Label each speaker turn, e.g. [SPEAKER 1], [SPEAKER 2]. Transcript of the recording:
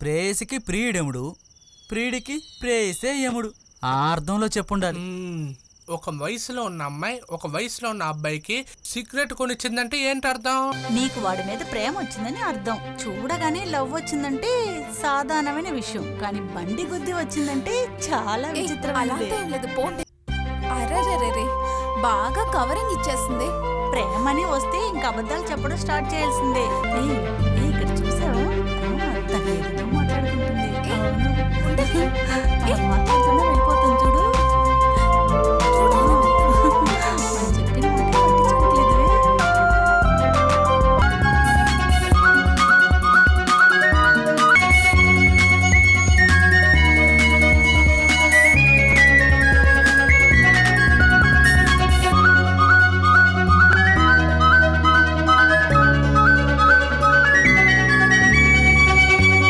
[SPEAKER 1] ప్రేయసికి ప్రియుడెముడు, ప్రియుడికి ప్రేయసే యముడు. ఆ అర్థంలో చెప్పుండాలి.
[SPEAKER 2] ఒక వయసులో ఉన్న అమ్మాయి ఒక వయసులో ఉన్న అబ్బాయికి సిగరెట్ కొనిచ్చిందంటే ఏంటి అర్థం?
[SPEAKER 3] నీకు వాడి మీద ప్రేమ వచ్చిందని అర్థం. చూడగానే లవ్ వచ్చిందంటే సాధారణమైన విషయం, కానీ బండి గుద్ది వచ్చిందంటే చాలా విచిత్రమైనది.
[SPEAKER 4] అలాంటి ఏం లేదు పోండి. అరెరెరెరే బాగా కవరింగ్ ఇచ్చేస్తుంది.
[SPEAKER 3] ప్రేమని వస్తే ఇంక అబద్ధాలు చెప్పడం స్టార్ట్ చేయాల్సిందే. ఏయ్, ఏయ్,